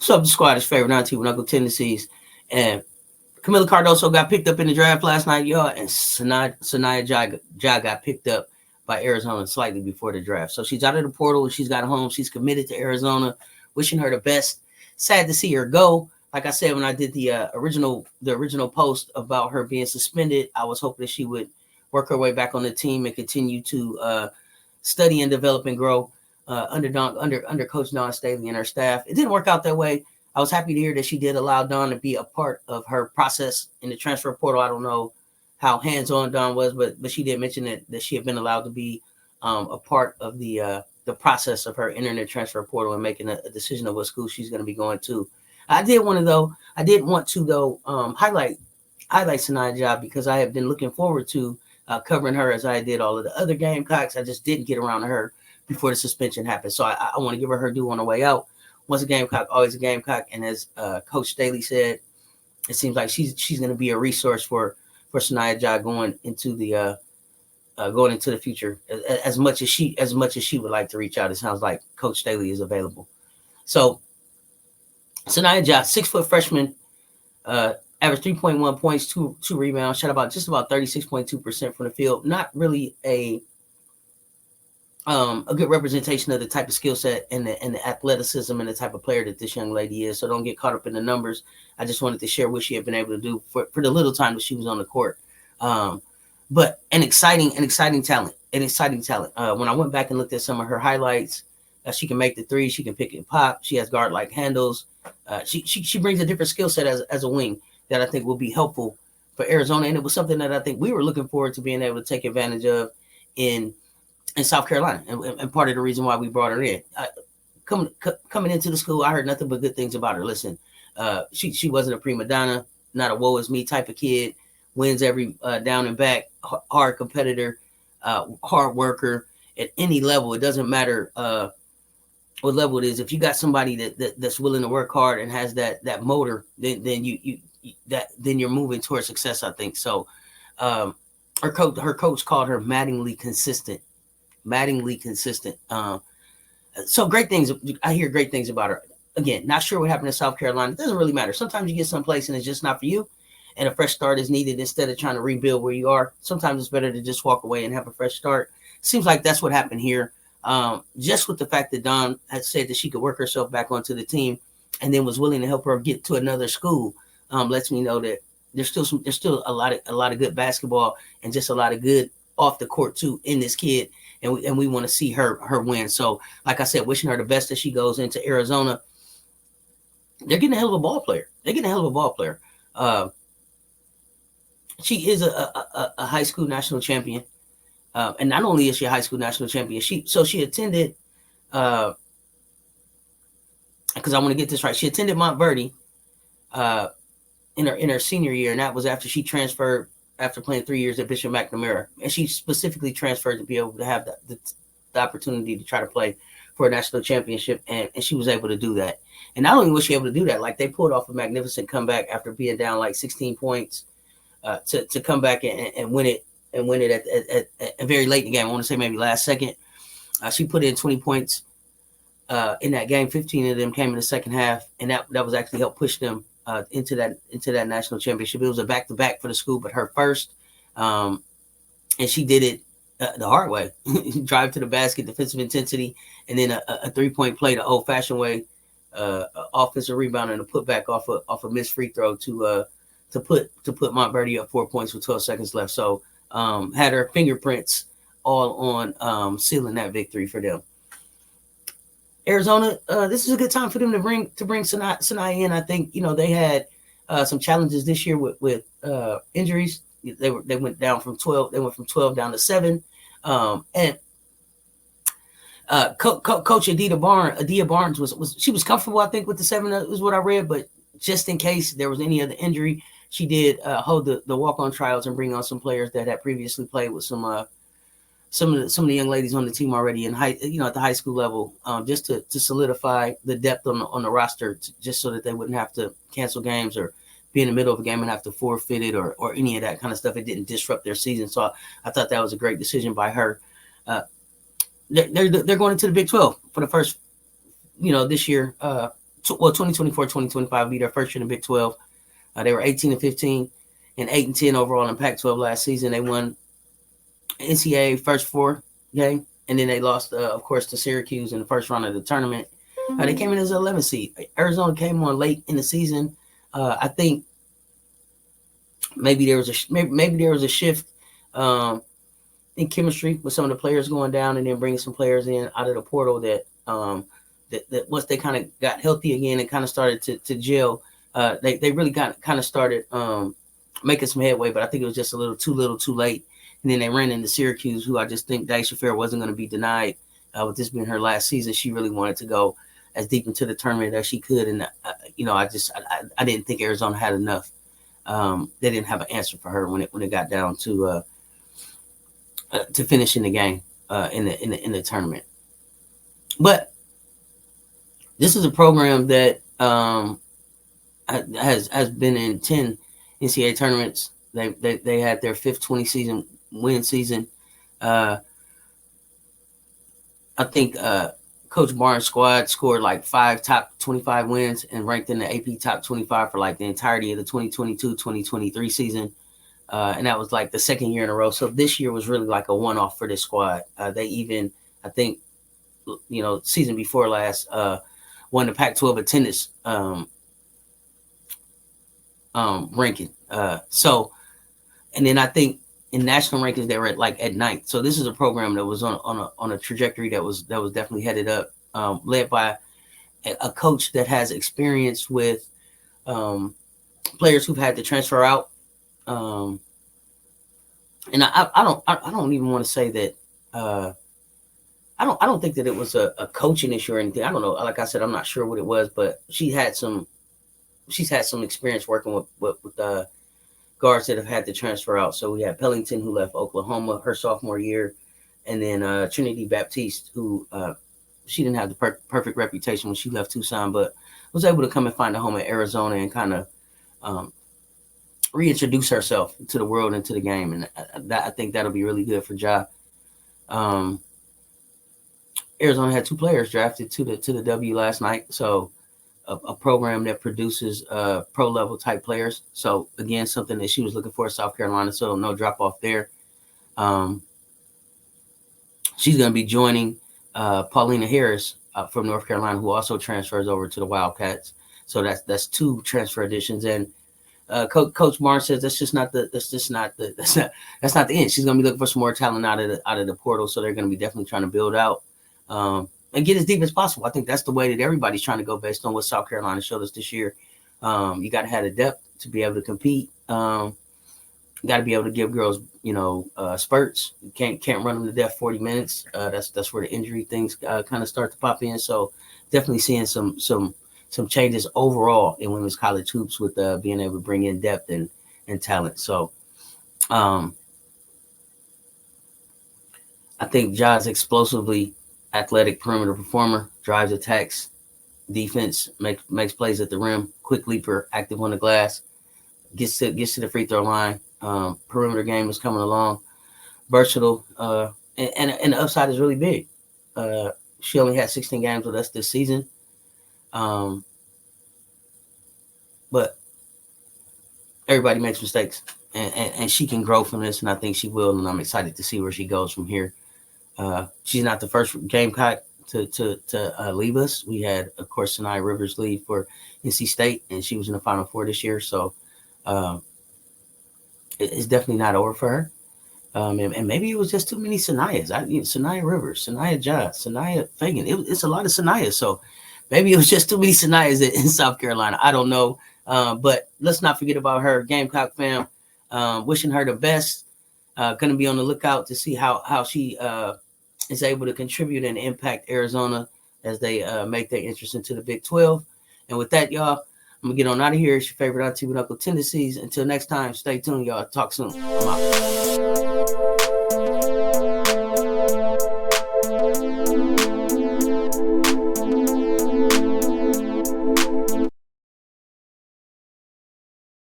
up the squad is favorite 19 with Uncle Tendencies. And Camila Cardoso got picked up in the draft last night, y'all. And Sahnya Jah got picked up by Arizona slightly before the draft. So she's out of the portal and she's got a home. She's committed to Arizona. Wishing her the best. Sad to see her go. Like I said, when I did the original post about her being suspended, I was hoping that she would work her way back on the team and continue to study and develop and grow under Coach Dawn Staley and her staff. It didn't work out that way. I was happy to hear that she did allow Dawn to be a part of her process in the transfer portal. I don't know how hands-on Dawn was, but she did mention that she had been allowed to be a part of the process of her entering the transfer portal and making a decision of what school she's going to be going to. I did want to highlight Sahnya Jah because I have been looking forward to covering her as I did all of the other Gamecocks. I just didn't get around to her before the suspension happened. So I want to give her due on the way out. Once a Gamecock, always a Gamecock. And as Coach Staley said, it seems like she's going to be a resource for Sahnya Jah going into the future. As much as she would like to reach out, it sounds like Coach Staley is available. So Sahnya Jah, 6-foot freshman, averaged 3.1 points, two rebounds, shot about 36.2% from the field. Not really a good representation of the type of skill set and the athleticism and the type of player that this young lady is. So don't get caught up in the numbers. I just wanted to share what she had been able to do for the little time that she was on the court. But an exciting talent. When I went back and looked at some of her highlights, she can make the three. She can pick and pop. She has guard-like handles. She brings a different skill set as a wing that I think will be helpful for Arizona. And it was something that I think we were looking forward to being able to take advantage of in South Carolina. And part of the reason why we brought her in. Coming into the school, I heard nothing but good things about her. Listen, she wasn't a prima donna, not a woe is me type of kid. Wins every down and back, hard competitor, hard worker at any level. It doesn't matter what level it is. If you got somebody that's willing to work hard and has that motor, then you're moving towards success, I think. So her coach called her maddeningly consistent. So great things. I hear great things about her. Again, not sure what happened in South Carolina. It doesn't really matter. Sometimes you get someplace and it's just not for you. And a fresh start is needed instead of trying to rebuild where you are. Sometimes it's better to just walk away and have a fresh start. Seems like that's what happened here. Just with the fact that Dawn had said that she could work herself back onto the team and then was willing to help her get to another school, lets me know that there's still a lot of good basketball and just a lot of good off the court too in this kid. And we want to see her win. So like I said, wishing her the best as she goes into Arizona. They're getting a hell of a ball player. She is a high school national champion. And not only is she a high school national champion, she attended, because I want to get this right, she attended Montverde in her senior year, and that was after she transferred after playing 3 years at Bishop McNamara. And she specifically transferred to be able to have the opportunity to try to play for a national championship, and she was able to do that. And not only was she able to do that, like they pulled off a magnificent comeback after being down like 16 points to come back and win it. And win it at very late in the game. I want to say maybe last second. She put in 20 points in that game. 15 of them came in the second half, and that was actually helped push them into that national championship. It was a back-to-back for the school, but her first, and she did it the hard way. Drive to the basket, defensive intensity, and then a three-point play the old-fashioned way, offensive rebound and a putback off a missed free throw to put Montverde up 4 points with 12 seconds left. So. Had her fingerprints all on sealing that victory for them. Arizona, this is a good time for them to bring Sahnya in. I think they had some challenges this year with injuries. They went down from 12. They went from 12 down to 7. And Coach Adia Barnes was comfortable, I think, with the 7. Is what I read. But just in case there was any other injury, she did hold the walk-on trials and bring on some players that had previously played with some of the young ladies on the team already at the high school level, just to solidify the depth on the roster, just so that they wouldn't have to cancel games or be in the middle of a game and have to forfeit it or any of that kind of stuff. It didn't disrupt their season, so I thought that was a great decision by her. They're going into the Big 12 for the first, this year, 2024-2025 will be their first year in the Big 12. They were 18-15 and 8-10 overall in Pac-12 last season. They won NCAA first 4 game, and then they lost, of course, to Syracuse in the first round of the tournament. They came in as an 11 seed. Arizona came on late in the season. I think maybe there was a shift in chemistry with some of the players going down, and then bringing some players in out of the portal that once they kind of got healthy again and kind of started to gel, they really kind of started making some headway. But I think it was just a little too late. And then they ran into Syracuse, who I just think Daisha Fair wasn't going to be denied. With this being her last season, she really wanted to go as deep into the tournament as she could. And, I didn't think Arizona had enough. They didn't have an answer for her when it got down to finishing the game in the tournament. But this is a program that has been in 10 NCAA tournaments. They had their 5th 20 win season. I think Coach Barnes' squad scored like 5 top 25 wins and ranked in the AP top 25 for like the entirety of the 2022-2023 season. And that was like the 2nd year in a row. So this year was really like a one-off for this squad. They even, I think, season before last, won the Pac-12 attendance ranking. And then I think in national rankings they were at 9th. So this is a program that was on a trajectory that was definitely headed up, led by a coach that has experience with players who've had to transfer out. And I don't even want to say that. I don't think that it was a coaching issue or anything. I don't know. Like I said, I'm not sure what it was, but she's had some experience working with guards that have had to transfer out. So we had Pellington, who left Oklahoma her sophomore year, and then Trinity Baptiste, who she didn't have the perfect reputation when she left Tucson, but was able to come and find a home in Arizona and kind of reintroduce herself to the world and to the game. And I think that'll be really good for Ja. Arizona had 2 players drafted to the W last night. So a program that produces pro level type players. So again, something that she was looking for at South Carolina. So no drop off there. She's going to be joining Paulina Harris from North Carolina, who also transfers over to the Wildcats. So that's 2 transfer additions. And Coach Barnes says that's not the end. She's going to be looking for some more talent out of the portal. So they're going to be definitely trying to build out and get as deep as possible. I think that's the way that everybody's trying to go based on what South Carolina showed us this year. You got to have the depth to be able to compete. You got to be able to give girls, spurts. You can't run them to death 40 minutes. That's where the injury things kind of start to pop in. So definitely seeing some changes overall in women's college hoops with being able to bring in depth and talent. So I think Ja's explosively athletic perimeter performer, drives attacks, defense, makes plays at the rim, quick leaper, active on the glass, gets to the free throw line. Perimeter game is coming along, versatile, and the upside is really big. She only had 16 games with us this season, but everybody makes mistakes, and she can grow from this, and I think she will, and I'm excited to see where she goes from here. She's not the first Gamecock to leave us. We had, of course, Sahnya Rivers leave for NC State, and she was in the Final Four this year. So it's definitely not over for her. And maybe it was just too many Sahnyas. Sahnya Rivers, Sahnya Jah, Sahnya Fagan. It's a lot of Sahnyas. So maybe it was just too many Sahnyas in South Carolina. I don't know. But let's not forget about her. Gamecock fam, wishing her the best. Going to be on the lookout to see how she is able to contribute and impact Arizona as they make their entrance into the Big 12. And with that, y'all, I'm going to get on out of here. It's your favorite auntie with Uncle Tendencies. Until next time, stay tuned, y'all. Talk soon. I'm out.